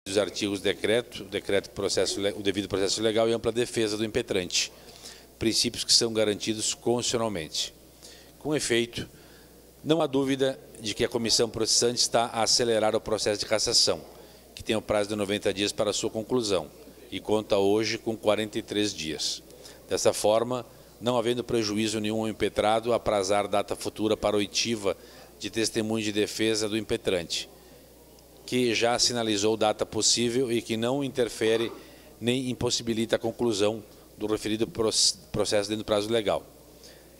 dos artigos o devido processo legal e ampla defesa do impetrante, princípios que são garantidos constitucionalmente. Com efeito, não há dúvida de que a comissão processante está a acelerar o processo de cassação, que tem o prazo de 90 dias para sua conclusão e conta hoje com 43 dias. Dessa forma, não havendo prejuízo nenhum ao impetrado, aprazar data futura para oitiva de testemunho de defesa do impetrante, que já sinalizou data possível e que não interfere nem impossibilita a conclusão do referido processo dentro do prazo legal.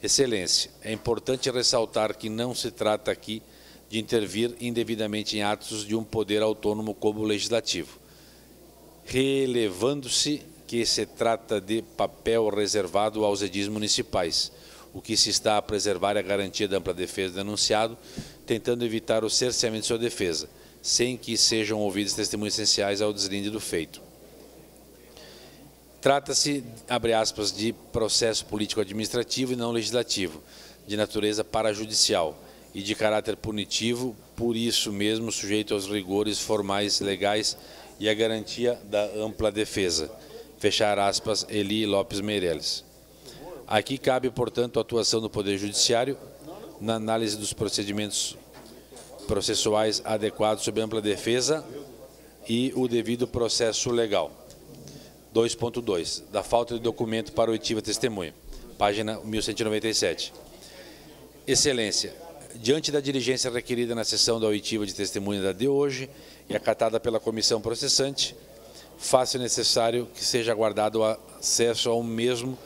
Excelência, é importante ressaltar que não se trata aqui de intervir indevidamente em atos de um poder autônomo como o legislativo, relevando-se que se trata de papel reservado aos edis municipais. O que se está a preservar é a garantia da ampla defesa do denunciado, tentando evitar o cerceamento de sua defesa, sem que sejam ouvidos testemunhos essenciais ao deslinde do feito. Trata-se, abre aspas, de processo político-administrativo e não legislativo, de natureza parajudicial e de caráter punitivo, por isso mesmo sujeito aos rigores formais legais e à garantia da ampla defesa. Fechar aspas, Eli Lopes Meireles. Aqui cabe, portanto, a atuação do Poder Judiciário na análise dos procedimentos processuais adequados sob ampla defesa e o devido processo legal. 2.2. Da falta de documento para oitiva testemunha. Página 1197. Excelência, diante da diligência requerida na sessão da oitiva de testemunha de hoje e acatada pela comissão processante, faça necessário que seja aguardado o acesso ao mesmo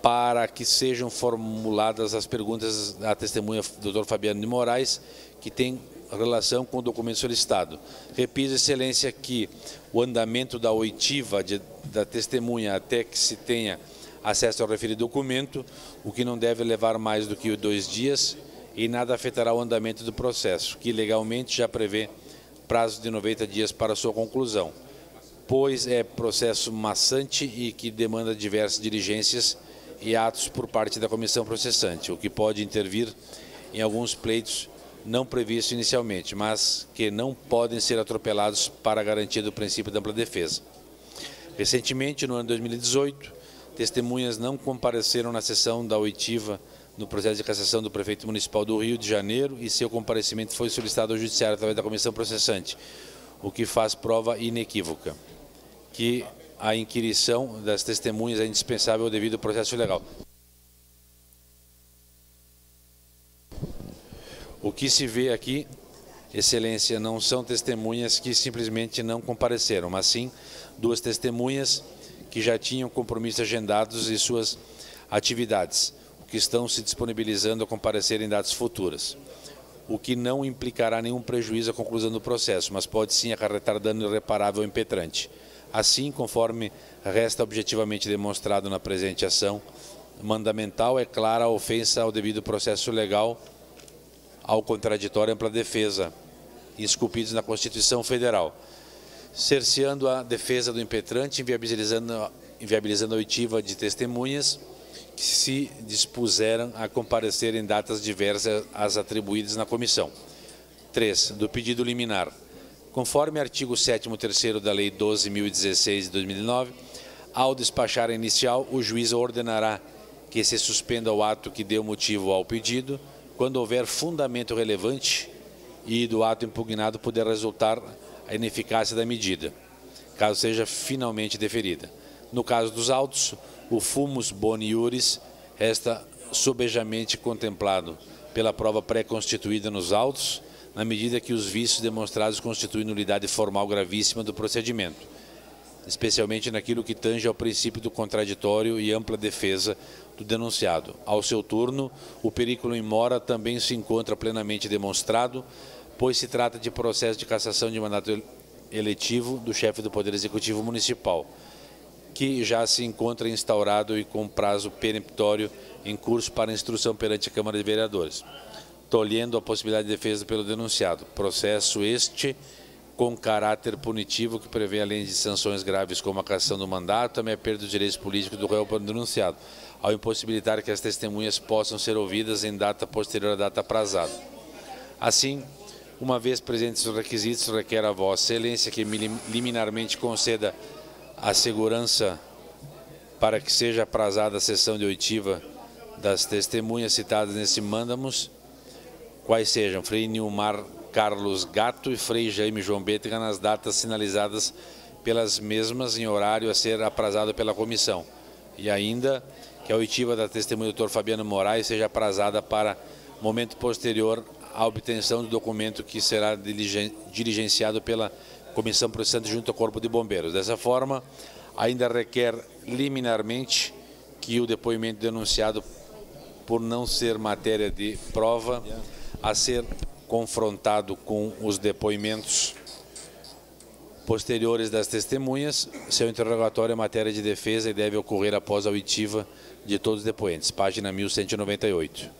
para que sejam formuladas as perguntas à testemunha Dr. Fabiano de Moraes, que tem relação com o documento solicitado. Repito, Excelência, que o andamento da oitiva da testemunha até que se tenha acesso ao referido documento, o que não deve levar mais do que 2 dias e nada afetará o andamento do processo, que legalmente já prevê prazo de 90 dias para sua conclusão, pois é processo maçante e que demanda diversas diligências e atos por parte da comissão processante, o que pode intervir em alguns pleitos não previstos inicialmente, mas que não podem ser atropelados para a garantia do princípio da ampla defesa. Recentemente, no ano 2018, testemunhas não compareceram na sessão da oitiva no processo de cassação do prefeito municipal do Rio de Janeiro e seu comparecimento foi solicitado ao judiciário através da comissão processante, o que faz prova inequívoca que a inquirição das testemunhas é indispensável ao devido processo legal. O que se vê aqui, Excelência, não são testemunhas que simplesmente não compareceram, mas sim 2 testemunhas que já tinham compromissos agendados e suas atividades, que estão se disponibilizando a comparecer em datas futuras, o que não implicará nenhum prejuízo à conclusão do processo, mas pode sim acarretar dano irreparável ao impetrante. Assim, conforme resta objetivamente demonstrado na presente ação, mandamental é clara a ofensa ao devido processo legal, ao contraditório e ampla defesa, esculpidos na Constituição Federal, cerceando a defesa do impetrante, inviabilizando a oitiva de testemunhas que se dispuseram a comparecer em datas diversas às atribuídas na comissão. 3. Do pedido liminar. Conforme artigo 7º terceiro da Lei 12.016 de 2009, ao despachar a inicial, o juiz ordenará que se suspenda o ato que deu motivo ao pedido, quando houver fundamento relevante e do ato impugnado puder resultar a ineficácia da medida, caso seja finalmente deferida. No caso dos autos, o fumus boni iuris resta sobejamente contemplado pela prova pré-constituída nos autos, na medida que os vícios demonstrados constituem nulidade formal gravíssima do procedimento, especialmente naquilo que tange ao princípio do contraditório e ampla defesa do denunciado. Ao seu turno, o periculum in mora também se encontra plenamente demonstrado, pois se trata de processo de cassação de mandato eletivo do chefe do Poder Executivo Municipal, que já se encontra instaurado e com prazo peremptório em curso para instrução perante a Câmara de Vereadores, tolhendo a possibilidade de defesa pelo denunciado. Processo este com caráter punitivo que prevê, além de sanções graves como a cassação do mandato, também a perda dos direitos políticos do réu pelo denunciado, ao impossibilitar que as testemunhas possam ser ouvidas em data posterior à data aprazada. Assim, Uma vez presentes os requisitos, requer a Vossa Excelência que liminarmente conceda a segurança para que seja aprazada a sessão de oitiva das testemunhas citadas nesse mandamus, quais sejam Frei Nilmar Carlos Gato e Frei Jaime João Bétega, nas datas sinalizadas pelas mesmas em horário a ser aprazado pela comissão. E ainda que a oitiva da testemunha do Dr. Fabiano Moraes seja aprazada para momento posterior à obtenção do documento que será diligenciado pela comissão processante junto ao Corpo de Bombeiros. Dessa forma, ainda requer liminarmente que o depoimento denunciado por não ser matéria de prova a ser confrontado com os depoimentos posteriores das testemunhas, seu interrogatório é matéria de defesa e deve ocorrer após a oitiva de todos os depoentes. Página 1198.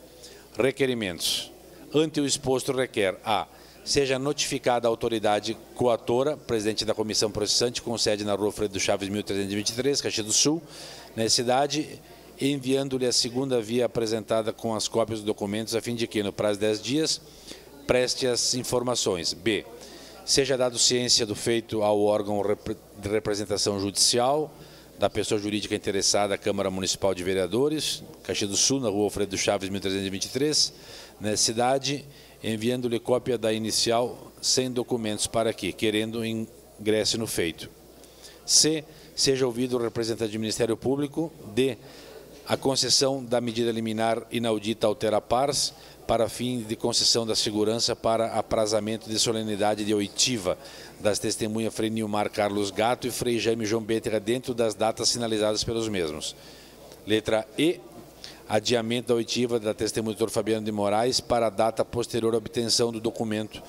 Requerimentos. Ante o exposto requer a: seja notificada a autoridade coatora, presidente da comissão processante, com sede na Rua Freire do Chaves, 1323, Caxias do Sul, na cidade, enviando-lhe a segunda via apresentada com as cópias dos documentos, a fim de que, no prazo de 10 dias, preste as informações. B. Seja dado ciência do feito ao órgão de representação judicial da pessoa jurídica interessada, Câmara Municipal de Vereadores, Caxias do Sul, na Rua Alfredo do Chaves, 1323, na cidade, enviando-lhe cópia da inicial sem documentos para que, querendo, ingresse no feito. C. Seja ouvido o representante do Ministério Público. D. A concessão da medida liminar inaudita altera pars para fim de concessão da segurança para aprazamento de solenidade de oitiva das testemunhas Frei Nilmar Carlos Gato e Frei Jaime João Bétega dentro das datas sinalizadas pelos mesmos. Letra E. Adiamento da oitiva da testemunha do Dr. Fabiano de Moraes para a data posterior à obtenção do documento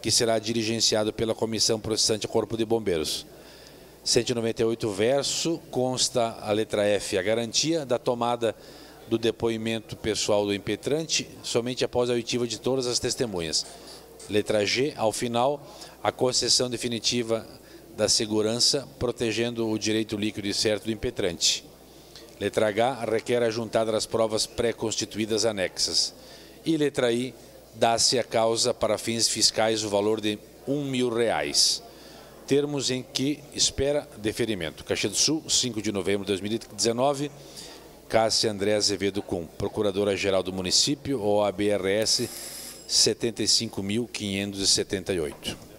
que será diligenciado pela comissão processante ao Corpo de Bombeiros. 198 verso, consta a letra F, a garantia da tomada do depoimento pessoal do impetrante somente após a oitiva de todas as testemunhas. Letra G, ao final, a concessão definitiva da segurança, protegendo o direito líquido e certo do impetrante. Letra H, requer a juntada das provas pré-constituídas anexas. E letra I, dá-se a causa para fins fiscais o valor de R$1.000. Termos em que espera deferimento. Caxias do Sul, 5 de novembro de 2019, Cássia André Azevedo Kuhn, Procuradora-Geral do Município, OABRS 75.578.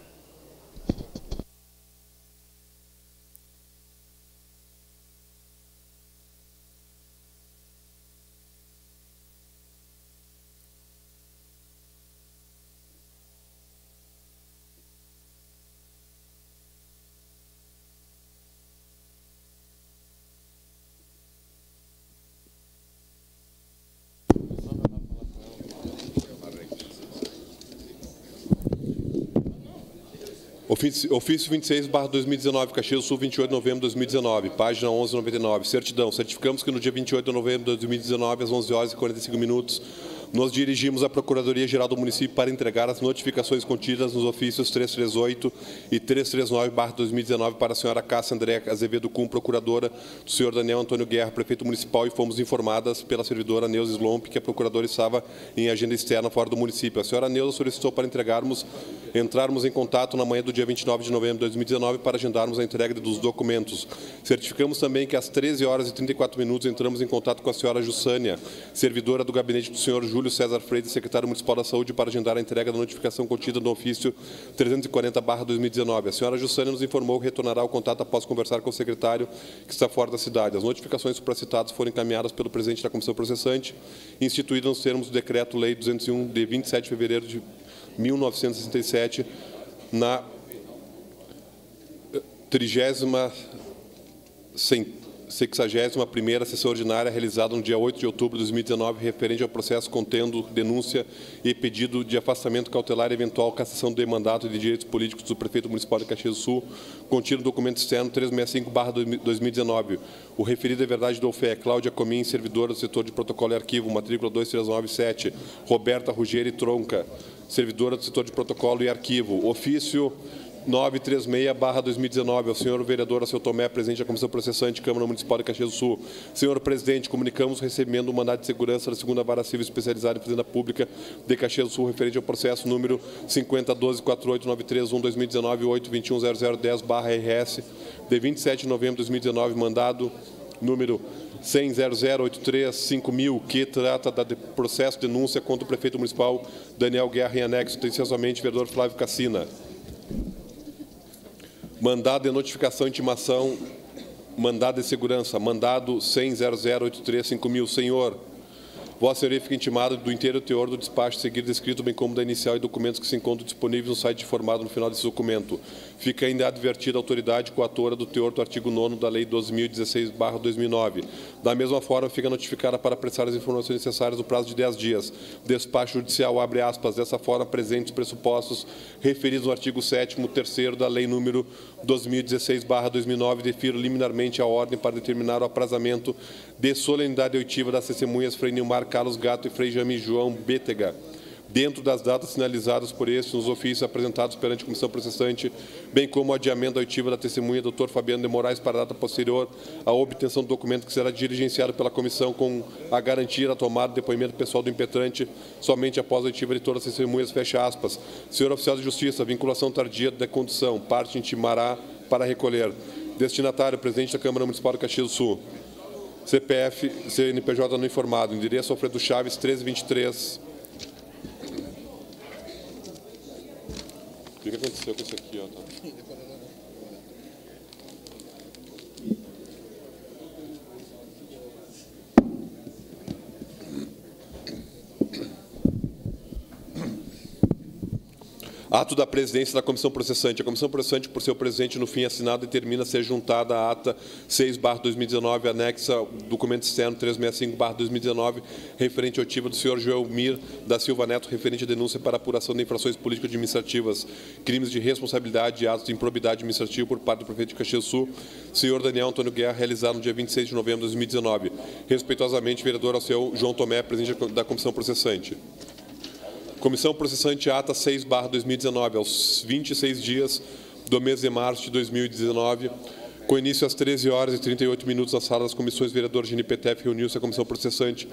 Ofício 26/2019, Caxias do Sul, 28 de novembro de 2019, página 1199. Certidão. Certificamos que no dia 28 de novembro de 2019, às 11 horas e 45 minutos, nos dirigimos à Procuradoria-Geral do Município para entregar as notificações contidas nos ofícios 338 e 339/2019 para a senhora Cássia André Azevedo Kuhn, procuradora do senhor Daniel Antônio Guerra, prefeito municipal, e fomos informadas pela servidora Neuza Slomp que a procuradora estava em agenda externa fora do município. A senhora Neuza solicitou para entrarmos em contato na manhã do dia 29 de novembro de 2019 para agendarmos a entrega dos documentos. Certificamos também que às 13 horas e 34 minutos entramos em contato com a senhora Jussânia, servidora do gabinete do senhor Júlio César Freitas, secretário municipal da Saúde, para agendar a entrega da notificação contida no ofício 340/2019. A senhora Jussânia nos informou que retornará ao contato após conversar com o secretário que está fora da cidade. As notificações supracitadas foram encaminhadas pelo presidente da comissão processante, instituídas nos termos do Decreto-Lei 201, de 27 de fevereiro de 1967, na 61ª sessão ordinária realizada no dia 8 de outubro de 2019, referente ao processo contendo denúncia e pedido de afastamento cautelar e eventual cassação do mandato de direitos políticos do prefeito municipal de Caxias do Sul, contido no documento externo 365/2019. O referido é verdade do OFE, Cláudia Comim, servidora do setor de protocolo e arquivo, matrícula 2397, Roberta Ruggieri Tronca, servidora do setor de protocolo e arquivo. Ofício 936/2019, ao senhor vereador Alceu Tomé, presidente da Comissão Processante, Câmara Municipal de Caxias do Sul. Senhor presidente, comunicamos o recebimento do mandado de segurança da 2ª Vara Civil Especializada em Fazenda Pública de Caxias do Sul, referente ao processo número 50124893/2019 8210010/RS, de 27 de novembro de 2019, mandado número 100.0083/5000, que trata do processo de denúncia contra o prefeito municipal Daniel Guerra em anexo, atenciosamente, vereador Flávio Cassina. Mandado de notificação, intimação, mandado de segurança, mandado 100.0083/5000. Senhor, Vossa Senhoria fica intimado do inteiro teor do despacho seguir descrito, bem como da inicial e documentos que se encontram disponíveis no site informado no final desse documento. Fica ainda advertida a autoridade coatora do teor do artigo 9º da Lei 12.016/2009. Da mesma forma, fica notificada para prestar as informações necessárias no prazo de 10 dias. Despacho judicial, abre aspas, dessa forma, presentes os pressupostos referidos no artigo 7º, 3º da Lei número 2016/2009, defiro liminarmente a ordem para determinar o aprazamento de solenidade oitiva das testemunhas Frei Nilmar Carlos Gato e Frei Jaime João Bétega, dentro das datas sinalizadas por estes nos ofícios apresentados perante a comissão processante, bem como o adiamento da oitiva da testemunha Dr. Fabiano de Moraes para a data posterior à obtenção do documento que será diligenciado pela comissão com a garantia da tomada de depoimento pessoal do impetrante somente após a oitiva de todas as testemunhas, fecha aspas. Senhor oficial de justiça, vinculação tardia da condição, parte intimará para recolher. Destinatário, presidente da Câmara Municipal de Caxias do Sul. CPF, CNPJ não informado. Endereço Alfredo Chaves, 1323. O que aconteceu com isso aqui? Ó, tá? Ato da presidência da Comissão Processante. A Comissão Processante, por seu presidente, no fim assinado, determina ser juntada à ata 6/2019, anexa documento externo 365/2019, referente à oitiva do senhor Joelmir da Silva Neto, referente à denúncia para apuração de infrações político-administrativas, crimes de responsabilidade e atos de improbidade administrativa por parte do prefeito de Caxias do Sul, senhor Daniel Antônio Guerra, realizado no dia 26 de novembro de 2019. Respeitosamente, vereador Alceu João Tomé, presidente da Comissão Processante. Comissão Processante, ata 6/2019, aos 26 dias do mês de março de 2019, com início às 13h38 na sala das comissões, vereador Gini Petef reuniu-se a Comissão Processante,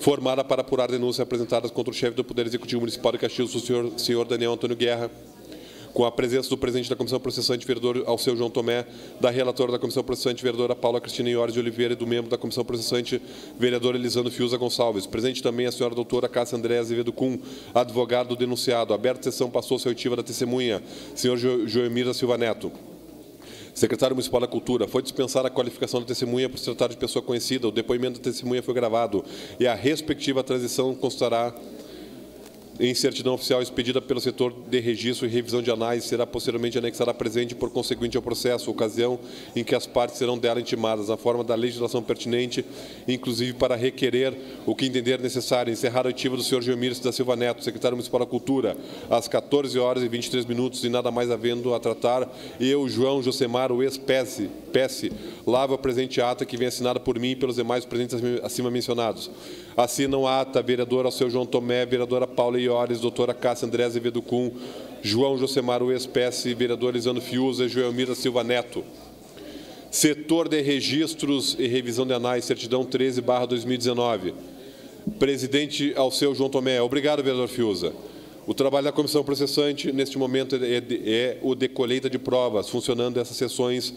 formada para apurar denúncias apresentadas contra o chefe do Poder Executivo Municipal de Caxias do Sul, senhor Daniel Antônio Guerra, com a presença do presidente da Comissão Processante, vereador Alceu João Tomé, da relatora da Comissão Processante, vereadora Paula Cristina Iores de Oliveira, e do membro da Comissão Processante, vereador Elisandro Fiuza Gonçalves. Presente também a senhora doutora Cássia Andréa Azevedo Kuhn, advogado do denunciado. Aberta a sessão, passou-se a oitiva da testemunha, senhor Joelmir da Silva Neto. Secretário Municipal da Cultura, foi dispensada a qualificação da testemunha por se tratar de pessoa conhecida. O depoimento da testemunha foi gravado e a respectiva transição constará em certidão oficial expedida pelo setor de registro e revisão de análise, será posteriormente anexada a presente por conseguinte ao processo, ocasião em que as partes serão dela intimadas, na forma da legislação pertinente, inclusive para requerer o que entender necessário. Encerrar a oitiva do senhor Joelmir da Silva Neto, secretário Municipal da Cultura, às 14h23, e nada mais havendo a tratar, eu, João Josemar, o ex-PES, lavo a presente ata que vem assinada por mim e pelos demais presentes acima mencionados. Assinam a ata, vereador Alceu João Tomé, vereadora Paula Iores, doutora Cássia Andréa Azevedo Kuhn, João Josemar, o ex-PES, vereador Elisandro Fiuza, Joelmir da Silva Neto. Setor de Registros e Revisão de Anais, certidão 13/2019. Presidente Alceu João Tomé. Obrigado, vereador Fiuza. O trabalho da Comissão Processante, neste momento, é o de colheita de provas, funcionando essas sessões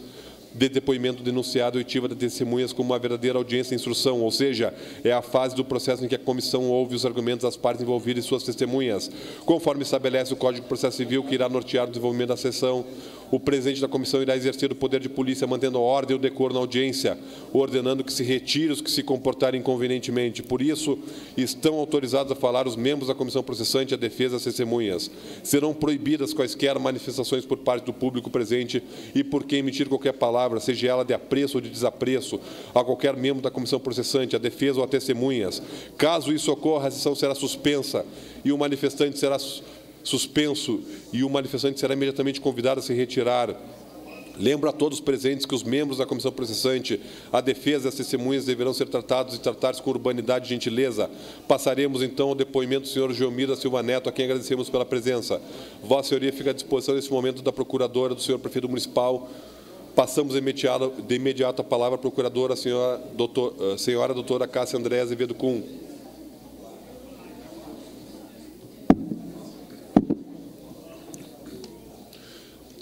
de depoimento denunciado e oitiva de testemunhas como uma verdadeira audiência de instrução, ou seja, é a fase do processo em que a comissão ouve os argumentos das partes envolvidas e suas testemunhas. Conforme estabelece o Código de Processo Civil, que irá nortear o desenvolvimento da sessão, o presidente da comissão irá exercer o poder de polícia, mantendo a ordem e o decoro na audiência, ordenando que se retire os que se comportarem inconvenientemente. Por isso, estão autorizados a falar os membros da comissão processante e a defesa das testemunhas. Serão proibidas quaisquer manifestações por parte do público presente e por quem emitir qualquer palavra, seja ela de apreço ou de desapreço, a qualquer membro da comissão processante, a defesa ou a testemunhas. Caso isso ocorra, a sessão será suspensa e o manifestante será suspenso e o manifestante será imediatamente convidado a se retirar Lembro a todos os presentes que os membros da comissão processante, a defesa e as testemunhas deverão ser tratados e tratados com urbanidade e gentileza. Passaremos, então, ao depoimento do senhor Geomir da Silva Neto, a quem agradecemos pela presença. Vossa Senhoria fica à disposição nesse momento da procuradora do senhor prefeito municipal. Passamos de imediato a palavra à procuradora, a senhora doutora Cássia André Azevedo Kuhn.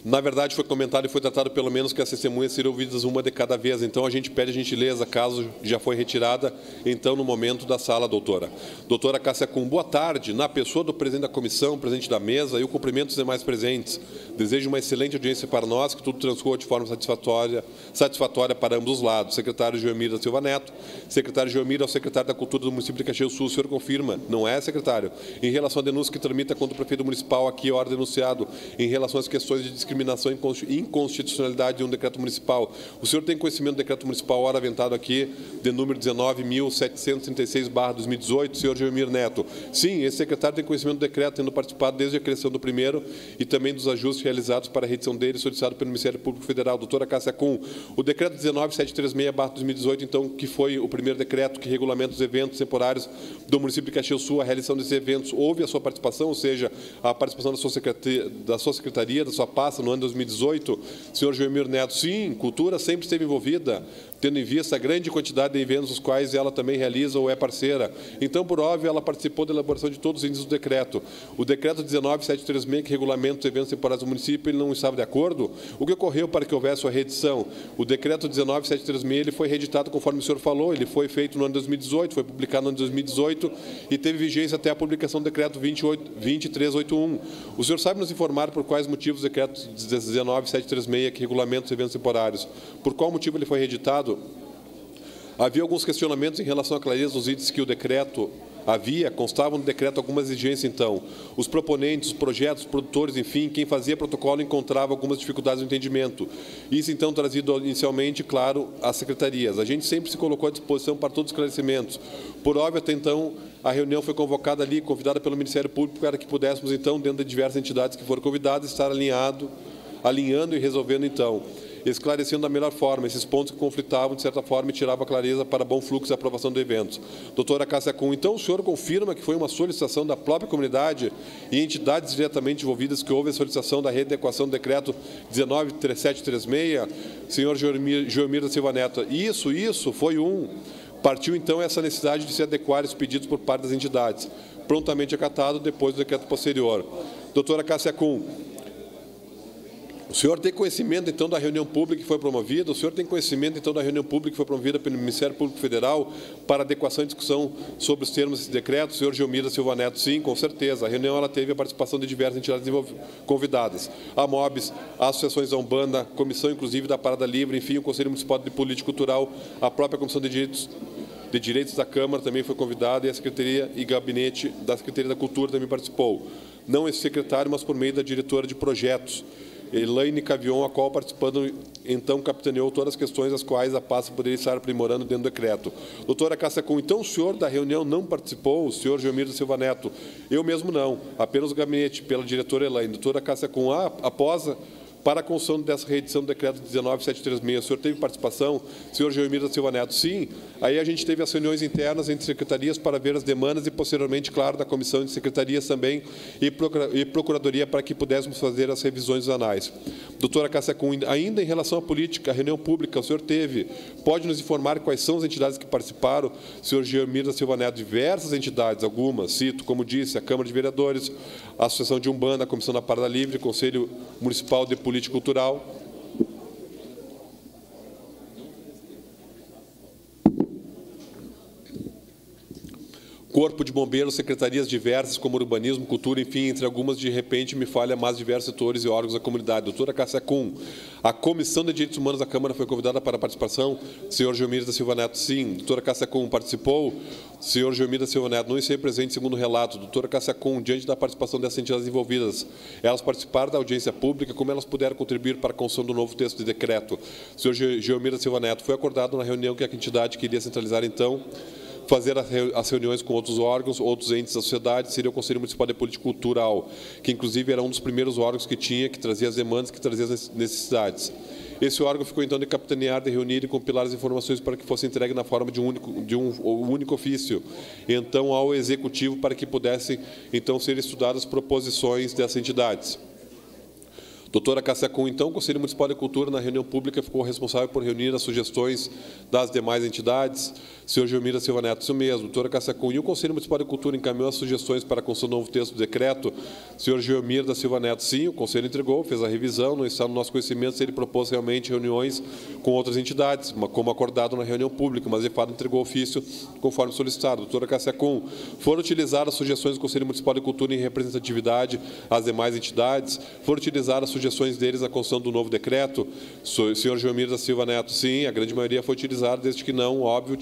Na verdade, foi comentado e foi tratado pelo menos que as testemunhas seriam ouvidas uma de cada vez. Então, a gente pede a gentileza, caso já foi retirada, então, no momento da sala, doutora. Doutora Cássia Kuhn, boa tarde. Na pessoa do presidente da comissão, presidente da mesa, e o cumprimento dos demais presentes. Desejo uma excelente audiência para nós, que tudo transcorra de forma satisfatória para ambos os lados. Secretário Geomir da Silva Neto. Secretário Geomir, ao secretário da Cultura do município de Caxias do Sul, o senhor confirma, não é, secretário? Em relação à denúncia que tramita contra o prefeito municipal, aqui, a hora denunciado, em relação às questões de discriminação e inconstitucionalidade de um decreto municipal. O senhor tem conhecimento do decreto municipal, hora aventado aqui, de número 19.736/2018, senhor Geomir Neto? Sim, esse secretário tem conhecimento do decreto, tendo participado desde a criação do primeiro e também dos ajustes realizados para a reedição dele, solicitado pelo Ministério Público Federal. Doutora Cássia Kuhn, o decreto 19.736/2018, então, que foi o primeiro decreto que regulamenta os eventos temporários do município de Caxias do Sul, a realização desses eventos, houve a sua participação, ou seja, a participação da sua secretaria, da sua pasta, no ano de 2018, senhor Geomir Neto? Sim, cultura sempre esteve envolvida, tendo em vista a grande quantidade de eventos os quais ela também realiza ou é parceira. Então, por óbvio, ela participou da elaboração de todos os índices do decreto. O decreto 19.736, que regulamenta os eventos temporários do município, ele não estava de acordo. O que ocorreu para que houvesse a reedição? O decreto 19.736, ele foi reeditado conforme o senhor falou, ele foi feito no ano de 2018, foi publicado no ano de 2018 e teve vigência até a publicação do decreto 2381. O senhor sabe nos informar por quais motivos o decreto 19.736, que regulamenta os eventos temporários, por qual motivo ele foi reeditado? Havia alguns questionamentos em relação à clareza dos itens que o decreto constavam no decreto algumas exigências, então. Os proponentes, os projetos, os produtores, enfim, quem fazia protocolo encontrava algumas dificuldades no entendimento. Isso, então, trazido inicialmente, claro, às secretarias. A gente sempre se colocou à disposição para todos os esclarecimentos. Por óbvio, até então, a reunião foi convocada ali, convidada pelo Ministério Público, para que pudéssemos, então, dentro de diversas entidades que foram convidadas, estar alinhando e resolvendo, então, esclarecendo da melhor forma esses pontos que conflitavam, de certa forma, e tirava a clareza para bom fluxo e aprovação do evento. Doutora Cássia Kuhn, então o senhor confirma que foi uma solicitação da própria comunidade e entidades diretamente envolvidas que houve a solicitação da readequação do decreto 19.736, senhor Geomir da Silva Neto? Isso foi Partiu, então, essa necessidade de se adequar esses pedidos por parte das entidades, prontamente acatado depois do decreto posterior. Doutora Cássia Kuhn, o senhor tem conhecimento, então, da reunião pública que foi promovida? O senhor tem conhecimento, então, da reunião pública que foi promovida pelo Ministério Público Federal para adequação e discussão sobre os termos desse decreto? Senhor Geomir da Silva Neto? Sim, com certeza. A reunião ela teve a participação de diversas entidades convidadas. A MOBS, associações da Umbanda, comissão, inclusive, da Parada Livre, enfim, o Conselho Municipal de Política Cultural, a própria Comissão de Direitos da Câmara também foi convidada e a Secretaria e Gabinete da Secretaria da Cultura também participou. Não esse secretário, mas por meio da diretora de projetos, Elaine Cavion, a qual, participando, então, capitaneou todas as questões as quais a pasta poderia estar aprimorando dentro do decreto. Doutora Cássia Kuhn, então o senhor da reunião não participou, o senhor Geomir da Silva Neto? Eu mesmo não, apenas o gabinete, pela diretora Elaine. Doutora Cássia Kuhn, após para a construção dessa reedição do decreto 19.736, o senhor teve participação, senhor Geomir da Silva Neto? Sim. Aí a gente teve as reuniões internas entre secretarias para ver as demandas e, posteriormente, claro, da comissão de secretarias também e procuradoria para que pudéssemos fazer as revisões anais. Doutora Cássia Kuhn, ainda em relação à política, a reunião pública, o senhor pode nos informar quais são as entidades que participaram? Senhor Geomir da Silva Neto, diversas entidades, algumas, cito, como disse, a Câmara de Vereadores, a Associação de Umbanda, a Comissão da Parada Livre, Conselho Municipal de Política Cultural. Corpo de Bombeiros, secretarias diversas, como urbanismo, cultura, enfim, entre algumas, de repente, me falha mais diversos setores e órgãos da comunidade. Doutora Cássia Kuhn, a Comissão de Direitos Humanos da Câmara foi convidada para a participação? Senhor Geomir da Silva Neto? Sim. Doutora Cássia Kuhn, participou? Senhor Geomir da Silva Neto, não esteve presente, segundo o relato. Doutora Cássia Kuhn, diante da participação dessas entidades envolvidas, elas participaram da audiência pública, como elas puderam contribuir para a construção do novo texto de decreto? Senhor Geomir da Silva Neto, foi acordado na reunião que a entidade queria centralizar, então, fazer as reuniões com outros órgãos, outros entes da sociedade, seria o Conselho Municipal de Política Cultural, que inclusive era um dos primeiros órgãos que trazia as demandas, que trazia as necessidades. Esse órgão ficou então de capitanear, de reunir e compilar as informações para que fosse entregue na forma de um único ofício, então ao Executivo, para que pudessem então ser estudadas proposições dessas entidades. Doutora Cássia Kuhn, então, o Conselho Municipal de Cultura, na reunião pública, ficou responsável por reunir as sugestões das demais entidades. Senhor Geomir da Silva Neto, isso mesmo. Doutora Cássia Kuhn, e o Conselho Municipal de Cultura encaminhou as sugestões para a construção do novo texto do decreto. Senhor Geomir da Silva Neto, sim, o Conselho entregou, fez a revisão, não está no nosso conhecimento se ele propôs realmente reuniões com outras entidades, como acordado na reunião pública, mas de fato entregou ofício conforme solicitado. Doutora Cássia Kuhn, foram utilizadas as sugestões do Conselho Municipal de Cultura em representatividade às demais entidades, foram utilizadas as sugestões deles na construção do novo decreto. Senhor Geomir da Silva Neto, sim, a grande maioria foi utilizada, desde que não, óbvio,